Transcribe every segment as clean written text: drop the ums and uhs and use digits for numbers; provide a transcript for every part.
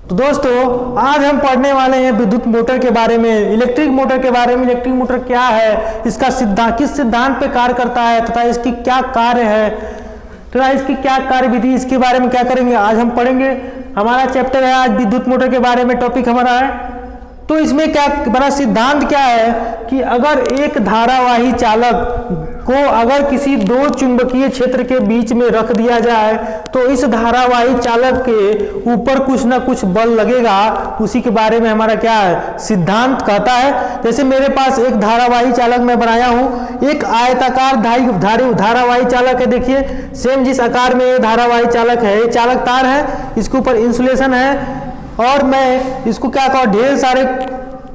तो दोस्तों आज हम पढ़ने वाले हैं विद्युत मोटर के बारे में, इलेक्ट्रिक मोटर के बारे में। इलेक्ट्रिक मोटर क्या है, इसका सिद्धांत किस सिद्धांत पे कार्य करता है तथा इसकी क्या कार्य है, तथा इसकी क्या कार्यविधि, इसके बारे में क्या करेंगे आज हम पढ़ेंगे। हमारा चैप्टर है आज विद्युत मोटर के बारे में, टॉपिक हमारा है। तो इसमें क्या बड़ा सिद्धांत क्या है कि अगर एक धारावाही चालक को अगर किसी दो चुंबकीय क्षेत्र के बीच में रख दिया जाए तो इस धारावाही चालक के ऊपर कुछ ना कुछ बल लगेगा। उसी के बारे में हमारा क्या है सिद्धांत कहता है। जैसे मेरे पास एक धारावाही चालक मैं बनाया हूं, एक आयताकार धारावाही चालक है। देखिए सेम जिस आकार में ये धारावाही चालक है, ये चालक तार है, इसके ऊपर इंसुलेशन है और मैं इसको क्या कहूँ ढेर सारे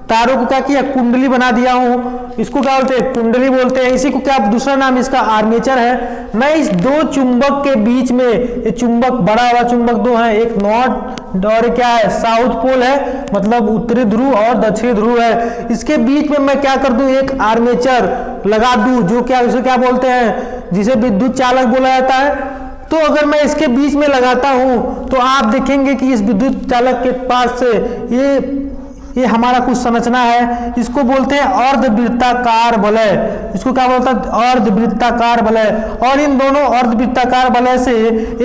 तारों को क्या किया कुंडली बना दिया हूं। इसको क्या बोलते हैं कुंडली बोलते हैं। इसी को क्या दूसरा नाम इसका आर्मेचर है। मैं इस दो चुंबक के बीच में, ये चुंबक बड़ा वाला चुंबक दो है, एक नॉर्थ और क्या है साउथ पोल है, मतलब उत्तरी ध्रुव और दक्षिणी ध्रुव है। इसके बीच में मैं क्या कर दूं एक आर्मेचर लगा दूं, जो क्या उसे क्या बोलते हैं जिसे विद्युत चालक बोला जाता है। तो अगर मैं इसके बीच में लगाता हूं तो आप देखेंगे कि इस विद्युत चालक के पास से ये हमारा कुछ संरचना है, इसको बोलते हैं अर्धवृत्ताकार वलय। इसको क्या बोलता है अर्धवृत्ताकार वलय। और इन दोनों अर्धवृत्ताकार वलय से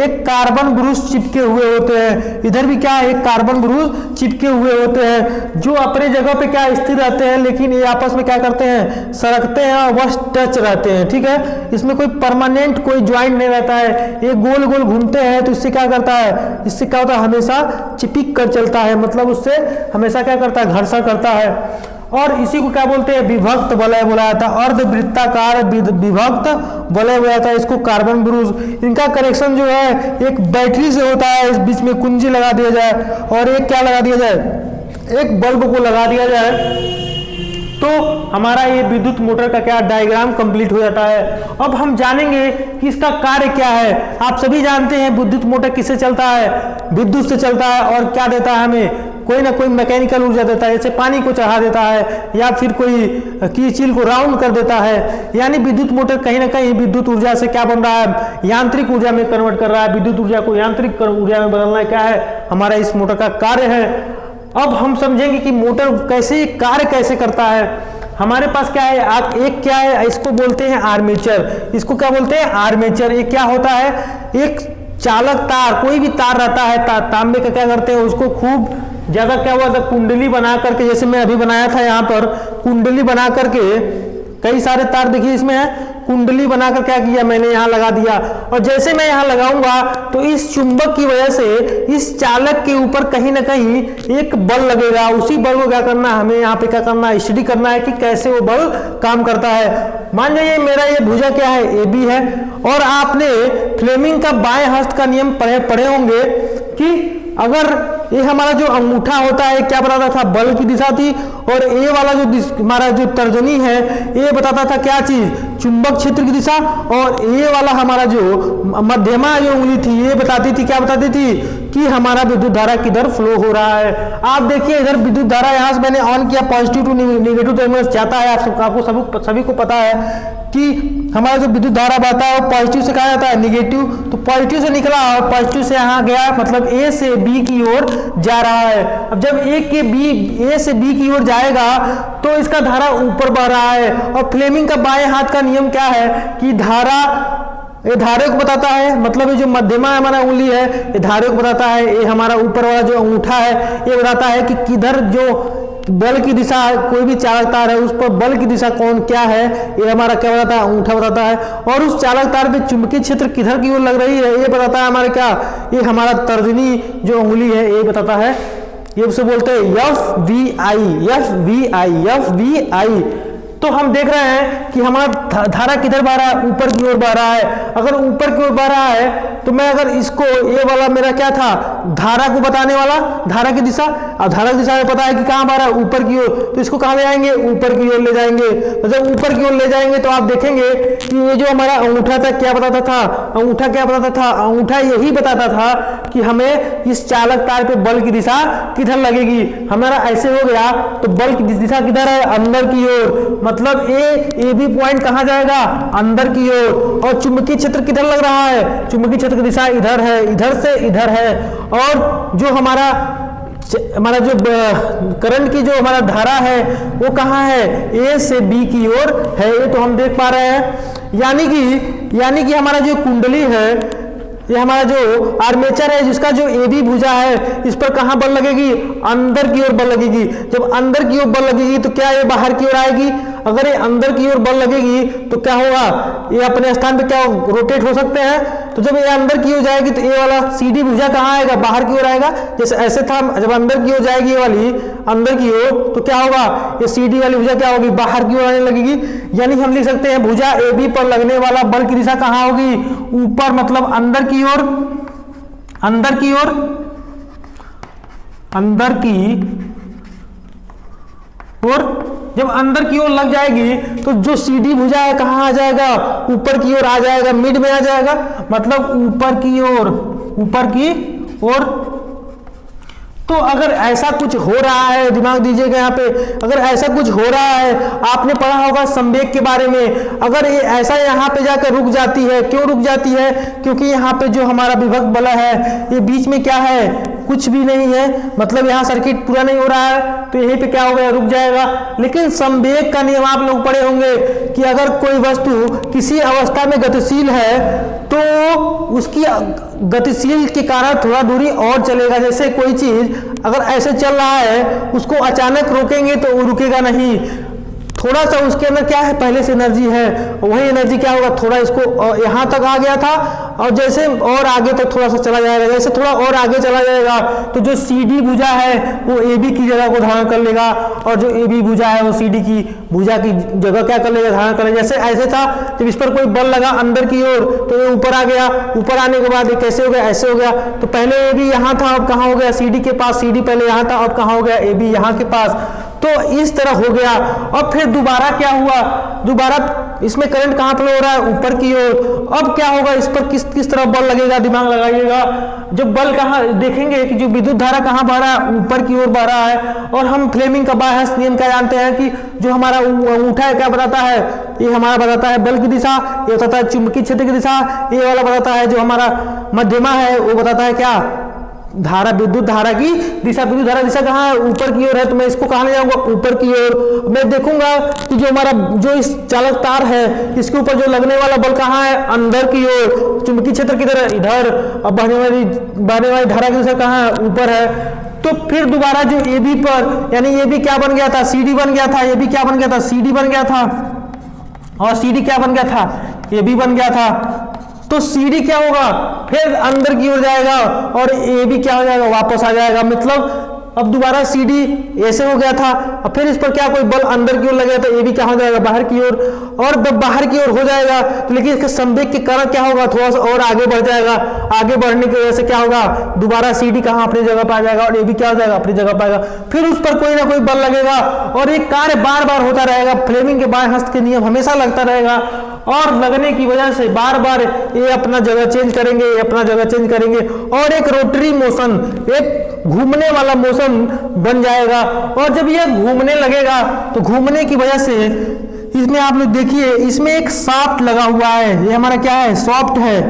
एक कार्बन ब्रूस चिपके हुए होते हैं। इधर भी क्या है एक कार्बन ब्रूस चिपके हुए होते हैं जो अपने जगह पे क्या स्थिर रहते हैं, लेकिन ये आपस में क्या करते हैं सरकते हैं और वह टच रहते हैं। ठीक है, इसमें कोई परमानेंट कोई ज्वाइंट नहीं रहता है, ये गोल गोल घूमते हैं। तो इससे क्या करता है, इससे क्या होता है हमेशा चिपक कर चलता है, मतलब उससे हमेशा क्या करता है घर्षण करता है। और इसी को क्या बोलते हैं विभक्त वलय बोला जाता है, अर्धवृत्ताकार विभक्त वलय बोला जाता है। इसको कार्बन ब्रूस, इनका कनेक्शन जो है एक बैटरी से होता है, इस बीच में कुंजी लगा दिया जाए और एक क्या लगा दिया जाए एक बल्ब को लगा दिया जाए, तो हमारा ये विद्युत मोटर का क्या डायग्राम कंप्लीट हो जाता है। अब हम जानेंगे कि इसका कार्य क्या है। आप सभी जानते हैं विद्युत मोटर किससे चलता है, विद्युत से चलता है और क्या देता है हमें कोई ना कोई मैकेनिकल ऊर्जा देता है, जैसे पानी को चढ़ा देता है या फिर कोई कीचील को राउंड कर देता है। यानी विद्युत मोटर कहीं ना कहीं विद्युत ऊर्जा से क्या बन रहा है यांत्रिक ऊर्जा में कन्वर्ट कर रहा है। विद्युत ऊर्जा को यांत्रिक ऊर्जा में बदलना क्या है हमारा इस मोटर का कार्य है। अब हम समझेंगे कि मोटर कैसे कार्य कैसे करता है। हमारे पास क्या है एक क्या है इसको बोलते हैं आर्मेचर। इसको क्या बोलते हैं आर्मेचर। ये क्या होता है एक चालक तार, कोई भी तार रहता है तांबे का, क्या करते हैं उसको खूब ज्यादा क्या हुआ था कुंडली बना करके, जैसे मैं अभी बनाया था यहाँ पर कुंडली बना करके, कई सारे तार देखिए इसमें है, कुंडली बनाकर क्या किया मैंने यहाँ लगा दिया। और जैसे मैं यहाँ लगाऊंगा तो इस चुंबक की वजह से इस चालक के ऊपर कहीं ना कहीं एक बल लगेगा। उसी बल को क्या करना है हमें यहाँ पे क्या करना है स्टडी करना है कि कैसे वो बल काम करता है। मान लीजिए मेरा ये भुजा क्या है AB है, और आपने फ्लेमिंग का बाएं हस्त का नियम पढ़े होंगे कि अगर ये हमारा जो अंगूठा होता है क्या बताता था बल की दिशा थी, और ए वाला जो हमारा जो तर्जनी है ये बताता था क्या चीज चुंबक क्षेत्र की दिशा, और ए वाला हमारा जो मध्यमा जो उंगली थी ये बताती थी क्या बताती थी कि हमारा विद्युत धारा किधर फ्लो हो रहा है। आप देखिए इधर विद्युत धारा यहाँ से मैंने ऑन किया, पॉजिटिव टू नेगेटिव टर्मिनल जाता है। आपको सभी को पता है कि हमारा जो विद्युत धारा बहता है वो पॉजिटिव से कहा जाता है निगेटिव, तो पॉजिटिव से निकला और पॉजिटिव से यहाँ गया, मतलब A से B की ओर जा रहा है। अब जब A से B की ओर जाएगा तो इसका धारा ऊपर बह रहा है। और फ्लेमिंग का बाएं हाथ का नियम क्या है कि ये धारे को बताता है, मतलब ये जो मध्यमा हमारा उंगली है ये धारे को बताता है, ये हमारा ऊपर वाला जो अंगूठा है ये बताता है कि किधर जो बल की दिशा है, कोई भी चालक तार है उस पर बल की दिशा कौन क्या है ये हमारा क्या बताता है अंगूठा बताता है। और उस चालक तार पे चुंबकीय क्षेत्र किधर की ओर लग रही है ये बताता है हमारा क्या, ये हमारा तर्जनी जो उंगली है ये बताता है। ये उसे बोलते हैं FVI। तो हम देख रहे हैं कि हमारा धारा किधर बह रहा है ऊपर की ओर बह रहा है। अगर ऊपर की ओर बह रहा है तो मैं अगर इसको ये वाला मेरा क्या था धारा को बताने वाला धारा की दिशा, अब धारा की दिशा में पता है कि कहाँ बह रहा है ऊपर की ओर, तो इसको कहाँ ले जाएंगे ऊपर की ओर ले जाएंगे। तो जब ऊपर की ओर ले जाएंगे तो आप देखेंगे कि ये जो हमारा अंगूठा था क्या बताता था, अंगूठा क्या बताता था, अंगूठा यही बताता था कि हमें इस चालक तार पे बल की दिशा किधर लगेगी। हमारा ऐसे हो गया तो बल की दिशा किधर है अंदर की ओर, मतलब AB पॉइंट कहाँ जाएगा अंदर की ओर। और चुंबकीय क्षेत्र किधर लग रहा है, चुंबकीय क्षेत्र की दिशा इधर है, इधर से इधर है। और जो हमारा हमारा जो करंट की जो हमारा धारा है वो कहाँ है, ए से बी की ओर है, ये तो हम देख पा रहे हैं। यानी कि हमारा जो कुंडली है, ये हमारा जो आर्मेचर है जिसका जो ए बी भुजा है, इस पर कहाँ बल लगेगी, अंदर की ओर बल लगेगी। जब अंदर की ओर बल लगेगी तो क्या ये बाहर की ओर आएगी, अगर ये अंदर की ओर बल लगेगी तो क्या होगा, ये अपने स्थान पे क्या रोटेट हो सकते हैं। तो जब ये अंदर की ओर जाएगी तो ये वाला सी डी भुजा कहाँ आएगा, बाहर की ओर आएगा। जैसे ऐसे था, जब अंदर की ओर जाएगी ये वाली अंदर की ओर तो क्या होगा, ये सी डी वाली भुजा क्या होगी, बाहर की ओर आने लगेगी। यानी हम लिख सकते हैं भुजा ए बी पर लगने वाला बल की दिशा कहाँ होगी, ऊपर, मतलब अंदर की ओर, अंदर की ओर, अंदर की ओर। जब अंदर की ओर लग जाएगी तो जो सीडी भुजा है कहाँ आ जाएगा, ऊपर की ओर आ जाएगा, मिड में आ जाएगा, मतलब ऊपर की ओर, ऊपर की ओर। तो अगर ऐसा कुछ हो रहा है, दिमाग दीजिएगा यहाँ पे, अगर ऐसा कुछ हो रहा है, आपने पढ़ा होगा संवेग के बारे में, अगर ये ऐसा यहाँ पे जाकर रुक जाती है, क्यों रुक जाती है, क्योंकि यहाँ पे जो हमारा विभक्त बल है ये बीच में क्या है, कुछ भी नहीं है, मतलब यहाँ सर्किट पूरा नहीं हो रहा है, तो यहीं पे क्या हो गया, रुक जाएगा। लेकिन संवेग का नियम आप लोग पढ़े होंगे कि अगर कोई वस्तु किसी अवस्था में गतिशील है तो उसकी गतिशील के कारण थोड़ा दूरी और चलेगा। जैसे कोई चीज अगर ऐसे चल रहा है, उसको अचानक रोकेंगे तो वो रुकेगा नहीं, थोड़ा सा उसके अंदर क्या है, पहले से एनर्जी है, वही एनर्जी क्या होगा, थोड़ा इसको यहाँ तक आ गया था और जैसे और आगे तक थोड़ा सा चला जाएगा, जैसे थोड़ा और आगे चला जाएगा तो जो सी डी भुजा है वो ए बी की जगह को धारण कर लेगा, और जो ए बी भुजा है वो सी डी की भुजा की जगह क्या कर लेगा, धारण कर लेगा। जैसे ऐसे था, जब इस पर कोई बल लगा अंदर की ओर तो ये ऊपर आ गया, ऊपर आने के बाद ये कैसे हो गया, ऐसे हो गया। तो पहले ए बी यहाँ था, अब कहाँ हो गया, सी डी के पास, सी डी पहले यहाँ था, अब कहाँ हो गया, ए बी यहाँ के पास। तो इस तरह हो गया। और फिर दोबारा क्या हुआ, दोबारा इसमें करंट कहाँ पर हो रहा है, ऊपर की ओर। अब क्या होगा, इस पर किस तरह बल लगेगा, दिमाग लगाइएगा। जब बल कहाँ देखेंगे कि जो विद्युत धारा कहाँ बह रहा है, ऊपर की ओर बह रहा है। और हम फ्लेमिंग का बायस नियम क्या जानते हैं कि जो हमारा अंगूठा है क्या बताता है, ये हमारा बताता है बल की दिशा, ये बताता है चुंबकीय क्षेत्र की दिशा, ये वाला बताता है जो हमारा मध्यमा है वो बताता है क्या, धारा, विद्युत धारा की दिशा। विद्युत धारा दिशा कहाँ है, ऊपर की ओर है, तो मैं इसको कहाँ ले जाऊंगा, ऊपर की ओर। मैं देखूंगा कि जो हमारा जो इस चालक तार है इसके ऊपर जो लगने वाला बल कहाँ है, अंदर की ओर, चुंबकीय क्षेत्र किधर, इधर। अब बहने वाली धारा की दिशा कहाँ है, ऊपर है। तो फिर दोबारा जो ए बी पर, यानी ए बी क्या बन गया था, सी डी बन गया था, ए बी क्या बन गया था, सी डी बन गया था, और सी डी क्या बन गया था, ए बी बन गया था। तो सी डी क्या होगा, फिर अंदर की ओर जाएगा और ए बी क्या हो जाएगा, वापस आ जाएगा। मतलब अब दोबारा सी डी ऐसे हो गया था, अब फिर इस पर क्या कोई बल अंदर की ओर लगेगा तो ए बी क्या हो जाएगा, बाहर की ओर। और जब बाहर की ओर हो जाएगा तो लेकिन इसके संवेग के कारण क्या होगा, थोड़ा सा और आगे बढ़ जाएगा। आगे बढ़ने की वजह से क्या होगा, दोबारा सी डी कहाँ अपनी जगह पर आ जाएगा और ए बी क्या हो जाएगा, अपनी जगह पर आएगा। फिर उस पर कोई ना कोई बल लगेगा और एक कार्य बार बार होता रहेगा। फ्लेमिंग के बाएं हस्त के नियम हमेशा लगता रहेगा, और लगने की वजह से बार बार ये अपना जगह चेंज करेंगे, ये अपना जगह चेंज करेंगे, और एक रोटरी मोशन, एक घूमने वाला मोशन बन जाएगा। और जब ये घूमने लगेगा तो घूमने की वजह से इसमें आप लोग देखिए, इसमें एक शाफ्ट लगा हुआ है, ये हमारा क्या है, सॉफ्ट है।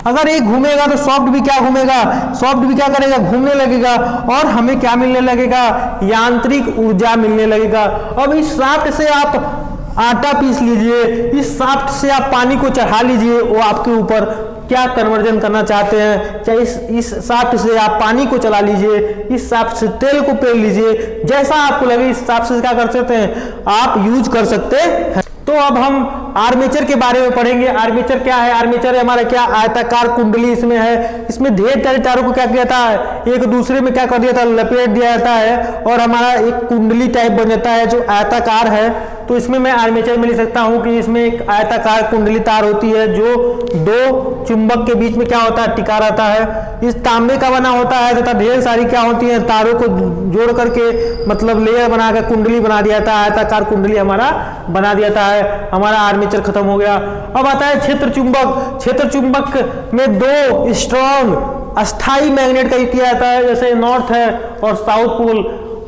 अगर ये घूमेगा तो सॉफ्ट भी क्या घूमेगा, सॉफ्ट भी क्या करेगा, घूमने लगेगा, और हमें क्या मिलने लगेगा, यांत्रिक ऊर्जा मिलने लगेगा। अब इस शाफ्ट से आप आटा पीस लीजिए, इस शाफ्ट से आप पानी को चढ़ा लीजिए, वो आपके ऊपर क्या कन्वर्जन करना चाहते हैं, चाहे इस शाफ्ट से आप पानी को चला लीजिए, इस शाफ्ट से तेल को पेल लीजिए, जैसा आपको लगे इस शाफ्ट से क्या कर सकते हैं, आप यूज कर सकते हैं। तो अब हम आर्मेचर के बारे में पढ़ेंगे। आर्मेचर क्या है, आर्मेचर हमारा क्या, आयताकार कुंडली इसमें है। इसमें ढेर सारे तारों को क्या किया था, एक दूसरे में क्या कर दिया था, लपेट दिया जाता है, और हमारा एक कुंडली टाइप बन जाता है जो आयताकार है। तो इसमें मैं आर्मेचर में लिख सकता हूं कि इसमें एक आयताकार कुंडली तार होती है जो दो चुंबक के बीच में क्या होता है, टिका रहता है। इस तांबे का बना होता है तथा ढेर सारी क्या होती है, तारों को जोड़ करके मतलब लेयर बनाकर कुंडली बना दिया जाता है, आयताकार कुंडली हमारा बना दिया जाता है। हमारा आर्मेचर खत्म हो गया। अब आता है क्षेत्र चुंबक। क्षेत्र चुंबक में दो स्ट्रॉन्ग अस्थाई मैग्नेट का यूज किया जाता है, जैसे नॉर्थ है और साउथ पोल,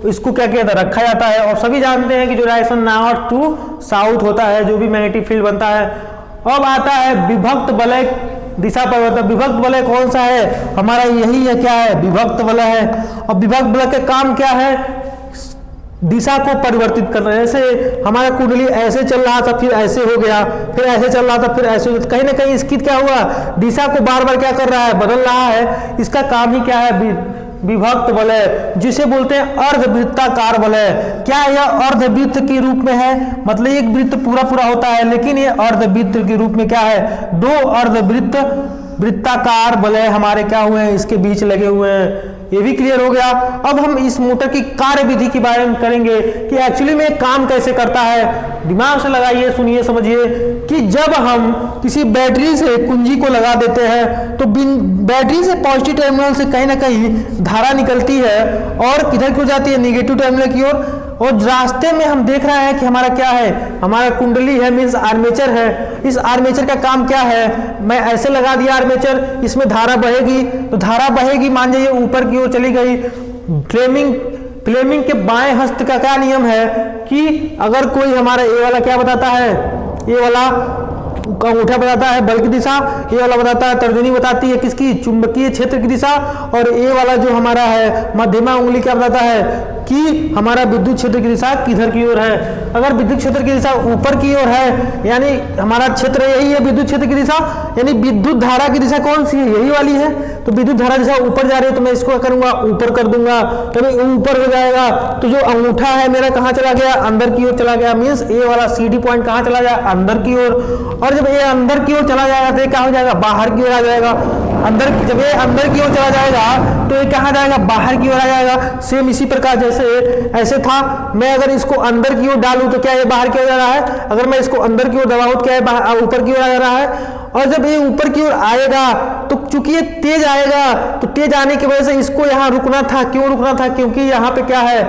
इसको क्या किया जाता है, रखा जाता है। और सभी जानते हैं कि जो डायरेक्शन नॉर्थ टू साउथ होता है, जो भी मैग्नेटिक फील्ड बनता है। अब आता है विभक्त वलय दिशा परिवर्तन। विभक्त वलय कौन सा है हमारा, यही है, क्या है, विभक्त वलय है। और विभक्त वलय का काम क्या है, दिशा को परिवर्तित करना। जैसे हमारा कुंडली ऐसे चल रहा था, फिर ऐसे हो गया, फिर ऐसे चल रहा था, फिर ऐसे हो गया, कहीं ना कहीं इसकी क्या हुआ, दिशा को बार बार क्या कर रहा है, बदल रहा है। इसका काम ही क्या है, विभक्त वलय, जिसे बोलते हैं अर्धवृत्ताकार वलय। क्या यह अर्धवृत्त के रूप में है, मतलब एक वृत्त पूरा पूरा होता है, लेकिन ये अर्धवृत्त के रूप में क्या है, दो वृत्ताकार वलय हमारे क्या हुए हैं, इसके बीच लगे हुए हैं। ये भी क्लियर हो गया। अब हम इस मोटर की कार्य विधि के बारे में करेंगे कि एक्चुअली में काम कैसे करता है। दिमाग से लगाइए, सुनिए, समझिए कि जब हम किसी बैटरी से कुंजी को लगा देते हैं तो बैटरी से पॉजिटिव टर्मिनल से कहीं ना कहीं धारा निकलती है और किधर को जाती है, निगेटिव टर्मिनल की ओर। और रास्ते में हम देख रहे हैं कि हमारा क्या है, हमारा कुंडली है, मीन्स आर्मेचर है। इस आर्मेचर का काम क्या है, मैं ऐसे लगा दिया आर्मेचर, इसमें धारा बहेगी, तो धारा बहेगी, मान लीजिए ऊपर की ओर चली गई। फ्लेमिंग के बाएं हस्त का क्या नियम है कि अगर कोई हमारा ए वाला क्या बताता है, ए वाला अंगूठा बताता है बल की दिशा, ए वाला बताता है, तर्जनी बताती है किसकी, चुंबकीय क्षेत्र की दिशा, और ए वाला जो हमारा है मध्यमा उंगली क्या बताता है कि हमारा विद्युत क्षेत्र की दिशा किधर की ओर है। अगर विद्युत क्षेत्र की दिशा ऊपर की ओर है, यानी हमारा क्षेत्र यही है विद्युत क्षेत्र की दिशा, यानी विद्युत धारा की दिशा कौन सी है, यही वाली है। तो विद्युत धारा दिशा ऊपर जा रही है तो मैं इसको क्या करूंगा, ऊपर कर दूंगा, तो ऊपर हो जाएगा। तो जो अंगूठा है मेरा कहाँ चला गया, अंदर की ओर चला गया, मीन्स ए वाला CD पॉइंट कहाँ चला जाए, अंदर की ओर। और जब ये अंदर की ओर चला जाएगा तो ये क्या हो जाएगा, बाहर की ओर आ जाएगा। जब ये अंदर की ओर चला जाएगा तो ये कहाँ जाएगा, बाहर की ओर आ जाएगा। सेम इसी प्रकार जैसे ऐसे था, मैं अगर इसको अंदर की ओर डालूं तो क्या ये बाहर की ओर जा रहा है, अगर मैं इसको अंदर की ओर दबाऊं तो क्या है, ऊपर की ओर आ जा रहा है। और जब ये ऊपर की ओर आएगा तो चूंकि ये तेज आएगा, तो तेज आने की वजह से इसको यहाँ रुकना था। क्यों रुकना था, क्योंकि यहाँ पे क्या है,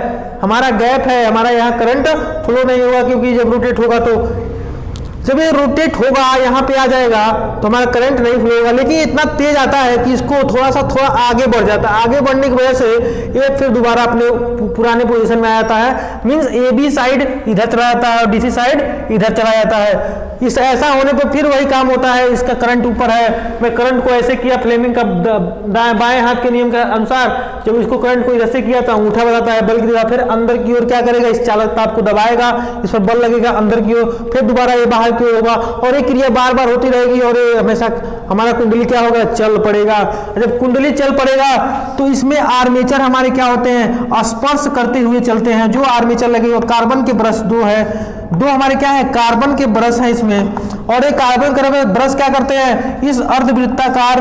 हमारा गैप है, हमारा यहाँ करंट फ्लो नहीं होगा, क्योंकि जब रोटेट होगा तो जब ये रोटेट होगा यहाँ पे आ जाएगा तो हमारा करंट नहीं फ्लो होगा। लेकिन इतना तेज आता है कि इसको थोड़ा आगे बढ़ जाता है, आगे बढ़ने की वजह से ये फिर दोबारा अपने पुराने पोजीशन में आ जाता है। मींस AB साइड इधर चला जाता है और DC साइड इधर चला जाता है। इस ऐसा होने पर फिर वही काम होता है, इसका करंट ऊपर है, मैं करंट को ऐसे किया फ्लेमिंग का बाएं हाथ के नियम के अनुसार, जब इसको करंट को इधर से किया तो अंगूठा बताता है बल की दिशा, फिर अंदर की ओर क्या करेगा, इस चालक ताप को दबाएगा, इस पर बल लगेगा अंदर की ओर, फिर दोबारा ये बाहर की ओर होगा, और ये क्रिया बार बार होती रहेगी और ये हमेशा हमारा कुंडली क्या होगा, चल पड़ेगा। जब कुंडली चल पड़ेगा तो इसमें आर्मेचर हमारे क्या होते हैं, स्पर्श करते हुए चलते हैं। जो आर्मेचर लगेगा, कार्बन के ब्रश दो हमारे क्या है, कार्बन के ब्रश है इसमें, और ये कार्बन के ब्रश क्या करते हैं, इस अर्धवृत्ताकार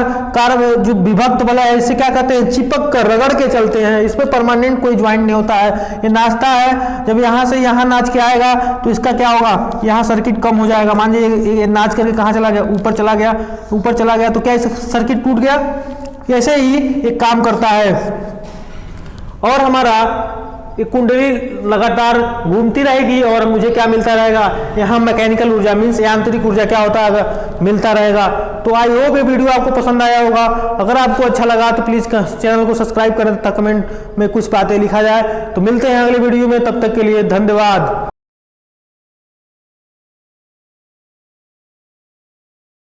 जो विभक्त वाला है इसे क्या कहते हैं, चिपक कर रगड़ के चलते हैं। इस पर परमानेंट कोई ज्वाइंट नहीं होता है, ये नाचता है। जब यहाँ से यहाँ नाच के आएगा तो इसका क्या होगा, यहाँ सर्किट कम हो जाएगा। मान लीजिए ये नाच करके कहाँ चला गया, ऊपर चला गया, तो क्या सर्किट टूट गया। ऐसे ही एक काम करता है। और हमारा ये कुंडली लगातार घूमती रहेगी और मुझे क्या मिलता रहेगा, यहाँ मैकेनिकल ऊर्जा मीन्स यांत्रिक ऊर्जा क्या होता है, मिलता रहेगा। तो आई होप ये वीडियो आपको पसंद आया होगा। अगर आपको अच्छा लगा तो प्लीज़ चैनल को सब्सक्राइब करें तथा कमेंट में कुछ बातें लिखा जाए। तो मिलते हैं अगले वीडियो में, तब तक के लिए धन्यवाद।